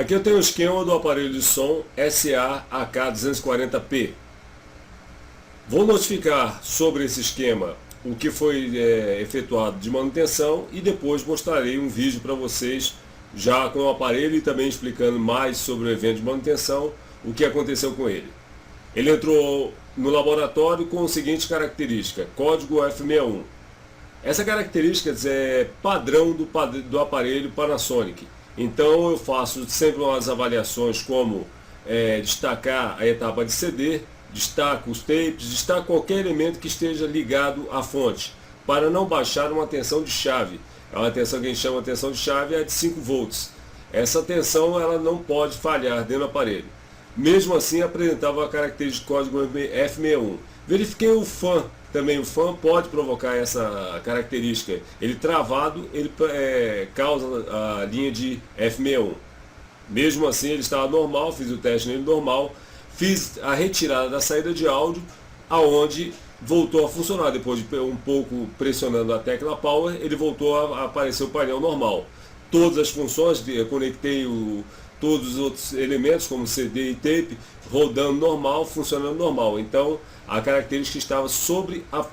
Aqui eu tenho o esquema do aparelho de som SA-AK240P. Vou notificar sobre esse esquema o que foi efetuado de manutenção e depois mostrarei um vídeo para vocês já com o aparelho e também explicando mais sobre o evento de manutenção, o que aconteceu com ele. Ele entrou no laboratório com a seguinte característica: código F61. Essa característica é padrão do aparelho Panasonic. Então eu faço sempre umas avaliações como destacar a etapa de CD, destaco os tapes, destaco qualquer elemento que esteja ligado à fonte, para não baixar uma tensão de chave. É uma tensão que a gente chama de tensão de chave, é de 5 volts. Essa tensão ela não pode falhar dentro do aparelho. Mesmo assim apresentava a característica de código F61. Verifiquei o fan. Também o fan pode provocar essa característica. Ele travado, ele causa a linha de F61. Mesmo assim ele estava normal, fiz o teste nele normal. Fiz a retirada da saída de áudio, aonde voltou a funcionar. Depois de um pouco pressionando a tecla Power, ele voltou a aparecer o painel normal. Todas as funções, eu conectei todos os outros elementos, como CD e tape, rodando normal, funcionando normal. Então, a característica estava sobre a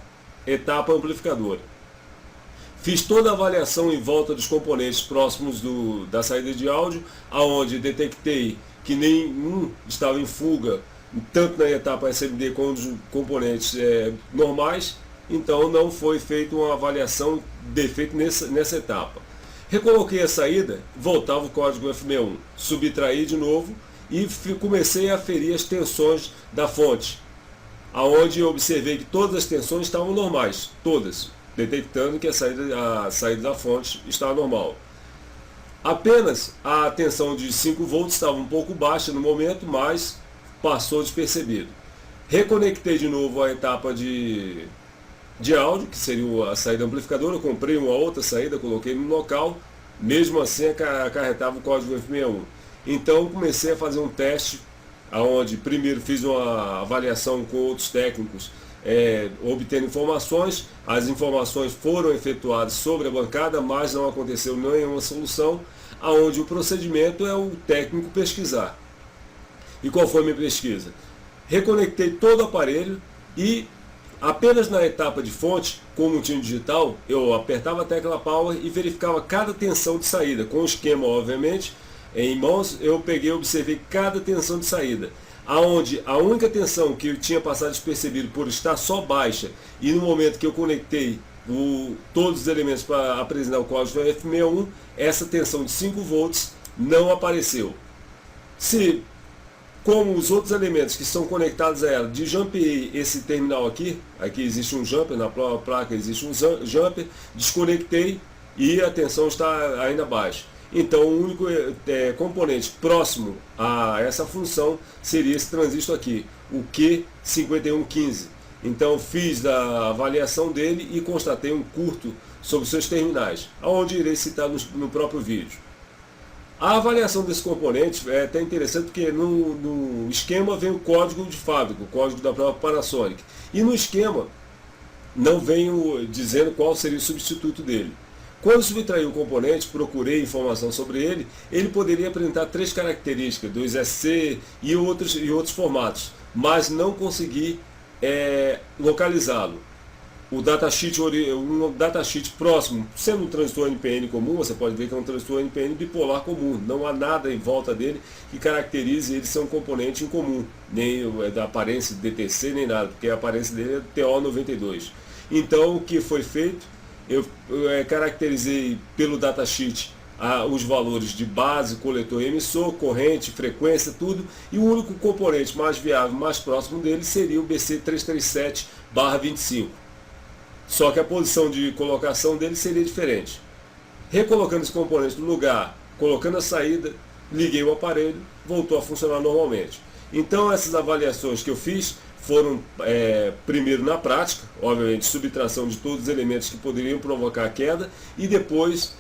etapa amplificadora. Fiz toda a avaliação em volta dos componentes próximos da saída de áudio, aonde detectei que nenhum estava em fuga, tanto na etapa SMD como nos componentes normais. Então, não foi feita uma avaliação de defeito nessa etapa. Recoloquei a saída, voltava o código F61, subtraí de novo e comecei a aferir as tensões da fonte, aonde eu observei que todas as tensões estavam normais, todas, detectando que a saída da fonte estava normal. Apenas a tensão de 5 volts estava um pouco baixa no momento, mas passou despercebido. Reconectei de novo a etapa de áudio, que seria a saída amplificadora. Eu comprei uma outra saída, coloquei no local, mesmo assim acarretava o código F61. Então comecei a fazer um teste, onde primeiro fiz uma avaliação com outros técnicos, obtendo informações. As informações foram efetuadas sobre a bancada, mas não aconteceu nenhuma solução, onde o procedimento é o técnico pesquisar. E qual foi a minha pesquisa? Reconectei todo o aparelho e apenas na etapa de fonte, como tinha digital, eu apertava a tecla Power e verificava cada tensão de saída. Com o esquema, obviamente, em mãos, eu peguei e observei cada tensão de saída. Aonde a única tensão que eu tinha passado despercebido por estar só baixa, e no momento que eu conectei todos os elementos para apresentar o código F61, essa tensão de 5 volts não apareceu. Como os outros elementos que estão conectados a ela, desjumpeei esse terminal aqui existe um jumper, na própria placa existe um jumper, desconectei e a tensão está ainda baixa. Então o único componente próximo a essa função seria esse transistor aqui, o Q5115. Então fiz a avaliação dele e constatei um curto sobre seus terminais, onde irei citar no próprio vídeo. A avaliação desse componente é até interessante, porque no esquema vem o código de fábrica, o código da própria Panasonic. E no esquema não vem dizendo qual seria o substituto dele. Quando subtraí o componente, procurei informação sobre ele, ele poderia apresentar 3 características, 2SC e outros formatos, mas não consegui localizá-lo. Um datasheet próximo, sendo um transistor NPN comum, você pode ver que é um transistor NPN bipolar comum. Não há nada em volta dele que caracterize ele ser um componente incomum, nem da aparência DTC, nem nada, porque a aparência dele é TO92. Então o que foi feito? Eu caracterizei pelo datasheet os valores de base, coletor e emissor, corrente, frequência, tudo, e o único componente mais viável, mais próximo dele seria o BC337/25. Só que a posição de colocação dele seria diferente. Recolocando esse componente no lugar, colocando a saída, liguei o aparelho, voltou a funcionar normalmente. Então essas avaliações que eu fiz foram primeiro na prática, obviamente subtração de todos os elementos que poderiam provocar a queda, e depois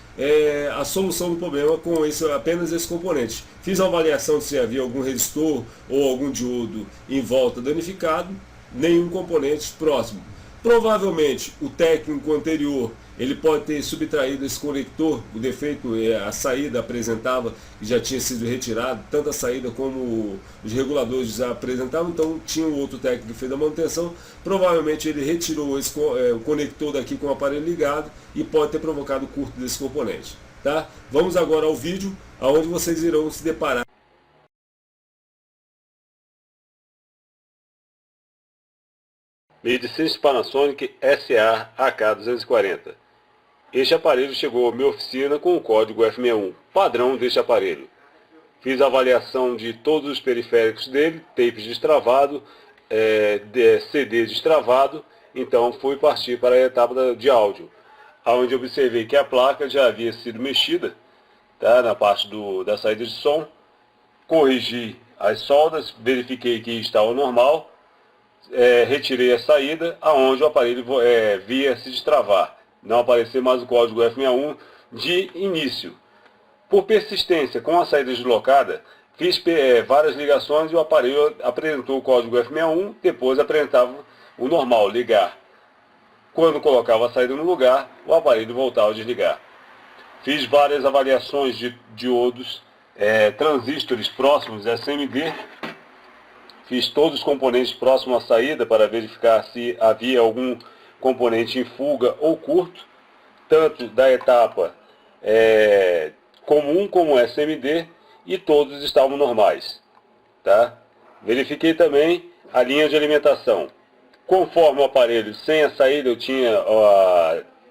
a solução do problema com apenas esse componente. Fiz uma avaliação de se havia algum resistor ou algum diodo em volta danificado, nenhum componente próximo. Provavelmente o técnico anterior ele pode ter subtraído esse conector, o defeito, a saída apresentava que já tinha sido retirado, tanto a saída como os reguladores já apresentavam, então tinha um outro técnico que fez a manutenção, provavelmente ele retirou o conector daqui com o aparelho ligado e pode ter provocado o curto desse componente. Tá? Vamos agora ao vídeo, onde vocês irão se deparar. Medicines Panasonic SA-AK240. Este aparelho chegou à minha oficina com o código F61, padrão deste aparelho. Fiz a avaliação de todos os periféricos dele, tapes destravado, CD destravado, então fui partir para a etapa de áudio, onde observei que a placa já havia sido mexida, tá, na parte da saída de som, corrigi as soldas, verifiquei que estava normal, retirei a saída, aonde o aparelho via se destravar, não aparecer mais o código F61 de início. Por persistência com a saída deslocada, fiz várias ligações e o aparelho apresentou o código F61, depois apresentava o normal, ligar. Quando colocava a saída no lugar, o aparelho voltava a desligar. Fiz várias avaliações de diodos, transistores próximos SMD, fiz todos os componentes próximos à saída para verificar se havia algum componente em fuga ou curto, tanto da etapa comum como SMD, e todos estavam normais. Tá? Verifiquei também a linha de alimentação. Conforme o aparelho sem a saída eu tinha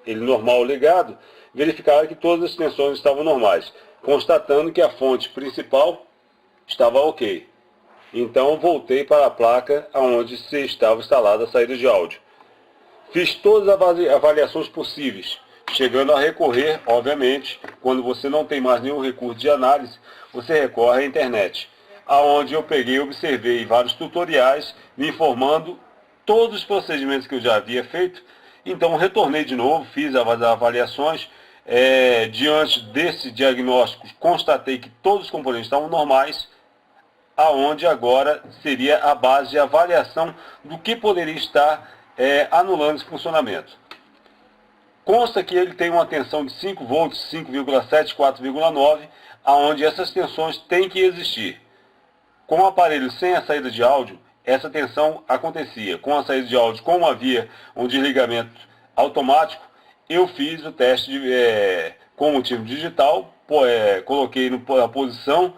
ele normal ligado, verificava que todas as tensões estavam normais, constatando que a fonte principal estava ok. Então voltei para a placa onde estava instalada a saída de áudio. Fiz todas as avaliações possíveis, chegando a recorrer, obviamente, quando você não tem mais nenhum recurso de análise, você recorre à internet, aonde eu peguei e observei vários tutoriais me informando todos os procedimentos que eu já havia feito. Então retornei de novo, fiz as avaliações, diante desse diagnóstico constatei que todos os componentes estavam normais, aonde agora seria a base de avaliação do que poderia estar anulando esse funcionamento. Consta que ele tem uma tensão de 5 volts, 5,7, 4,9, aonde essas tensões têm que existir. Com o aparelho sem a saída de áudio, essa tensão acontecia. Com a saída de áudio, como havia um desligamento automático, eu fiz o teste com o motivo digital, coloquei na posição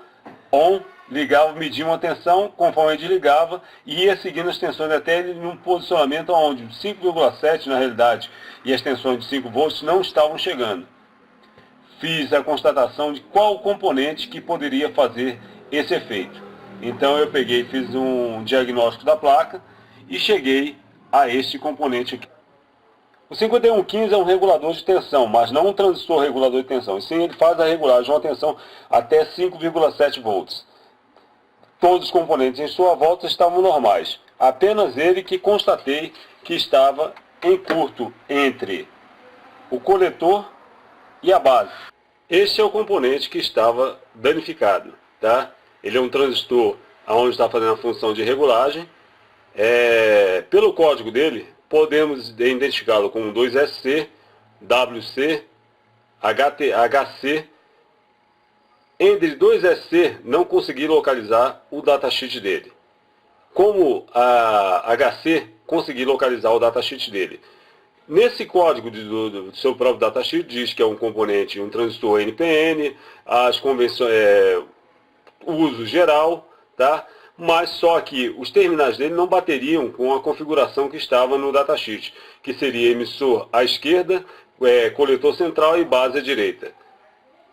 on, ligava, media uma tensão, conforme ele desligava, e ia seguindo as tensões até ele num posicionamento onde 5,7 na realidade e as tensões de 5 volts não estavam chegando. Fiz a constatação de qual componente que poderia fazer esse efeito. Então eu peguei, fiz um diagnóstico da placa e cheguei a este componente aqui. O 5115 é um regulador de tensão, mas não um transistor regulador de tensão. E sim, ele faz a regulagem de uma tensão até 5,7 volts. Todos os componentes em sua volta estavam normais. Apenas ele que constatei que estava em curto entre o coletor e a base. Este é o componente que estava danificado. Tá? Ele é um transistor onde está fazendo a função de regulagem. Pelo código dele, podemos identificá-lo como 2SC, WC, HC. Entre 2SC, não consegui localizar o datasheet dele. Como a HC, consegui localizar o datasheet dele. Nesse código do seu próprio datasheet, diz que é um componente, um transistor NPN, as convenções, uso geral, tá? Mas só que os terminais dele não bateriam com a configuração que estava no datasheet, que seria emissor à esquerda, coletor central e base à direita.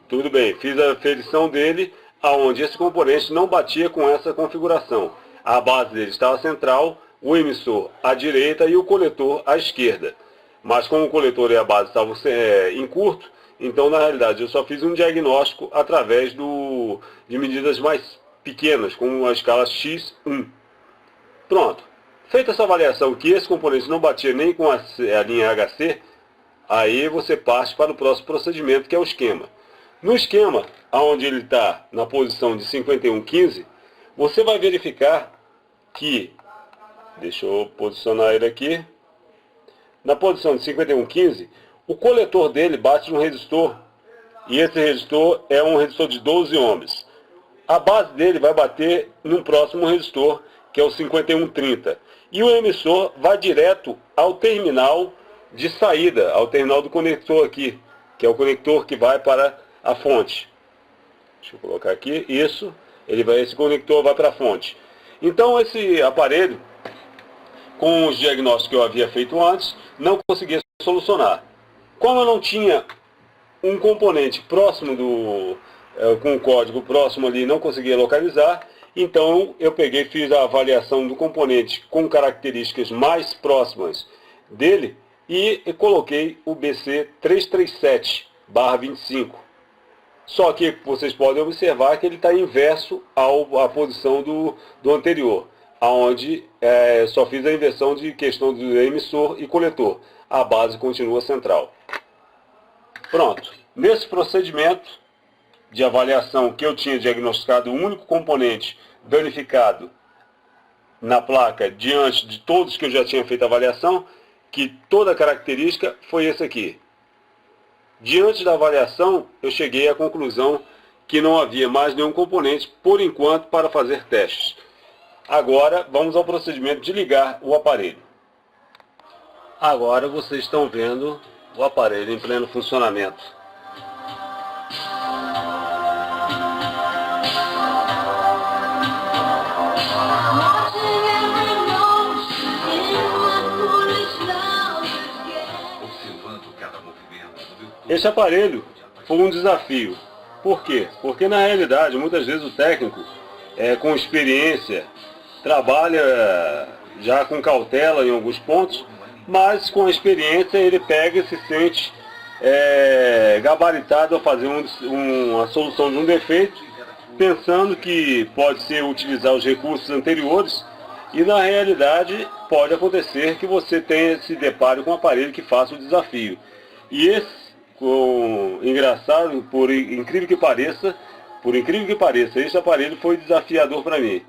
Tudo bem, fiz a aferição dele, aonde esse componente não batia com essa configuração. A base dele estava central, o emissor à direita e o coletor à esquerda. Mas como o coletor e a base estavam em curto, então na realidade eu só fiz um diagnóstico através de medidas mais pequenas, como a escala X1. Pronto. Feita essa avaliação que esse componente não batia nem com a linha HC, aí você parte para o próximo procedimento, que é o esquema. No esquema, onde ele está na posição de 5115, você vai verificar que, deixa eu posicionar ele aqui, na posição de 5115, o coletor dele bate num resistor, e esse resistor é um resistor de 12 ohms. A base dele vai bater num próximo resistor, que é o 5130. E o emissor vai direto ao terminal de saída, ao terminal do conector aqui, que é o conector que vai para a fonte. Deixa eu colocar aqui, isso, esse conector vai para a fonte. Então esse aparelho, com os diagnósticos que eu havia feito antes, não conseguia solucionar. Como eu não tinha um componente próximo com o código próximo ali, não conseguia localizar, então eu peguei e fiz a avaliação do componente com características mais próximas dele e coloquei o BC337/25. Só que vocês podem observar que ele está inverso à posição do anterior, onde só fiz a inversão de questão do emissor e coletor. A base continua central. Pronto. Nesse procedimento de avaliação que eu tinha diagnosticado o único componente danificado na placa diante de todos que eu já tinha feito a avaliação, que toda a característica foi esse aqui. Diante da avaliação, eu cheguei à conclusão que não havia mais nenhum componente, por enquanto, para fazer testes. Agora, vamos ao procedimento de ligar o aparelho. Agora vocês estão vendo o aparelho em pleno funcionamento. Esse aparelho foi um desafio. Por quê? Porque na realidade, muitas vezes o técnico, com experiência, trabalha já com cautela em alguns pontos, mas com a experiência ele pega e se sente gabaritado a fazer uma solução de um defeito, pensando que pode ser utilizar os recursos anteriores, e na realidade pode acontecer que você se depare com um aparelho que faça o desafio. E engraçado, por incrível que pareça, esse aparelho foi desafiador para mim.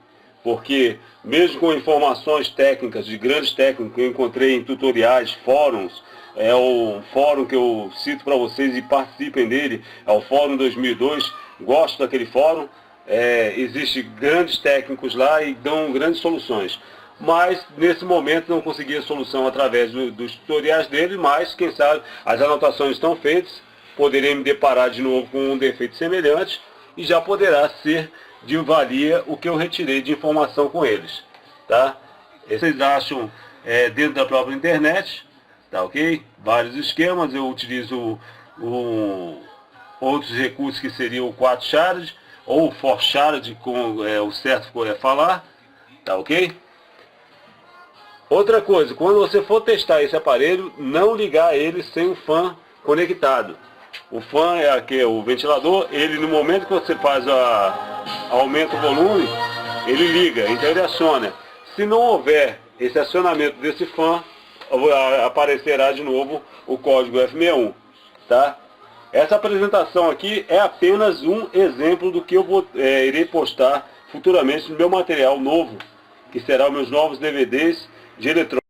Porque mesmo com informações técnicas, de grandes técnicos que eu encontrei em tutoriais, fóruns, o fórum que eu cito para vocês e participem dele, é o Fórum 2002, gosto daquele fórum, existem grandes técnicos lá e dão grandes soluções. Mas nesse momento não consegui a solução através dos tutoriais dele, mas quem sabe as anotações estão feitas, poderei me deparar de novo com um defeito semelhante e já poderá ser de valia o que eu retirei de informação com eles, tá? Vocês acham dentro da própria internet, tá ok? Vários esquemas, eu utilizo outros recursos que seriam o 4-shard ou o 4-shard, como o certo for falar, tá ok? Outra coisa, quando você for testar esse aparelho, não ligar ele sem o fan conectado. O fan é o ventilador, ele no momento que você faz aumenta o volume, ele liga, então ele aciona. Se não houver esse acionamento desse fan, aparecerá de novo o código F61, tá? Essa apresentação aqui é apenas um exemplo do que eu irei postar futuramente no meu material novo, que será os meus novos DVDs de eletrônica.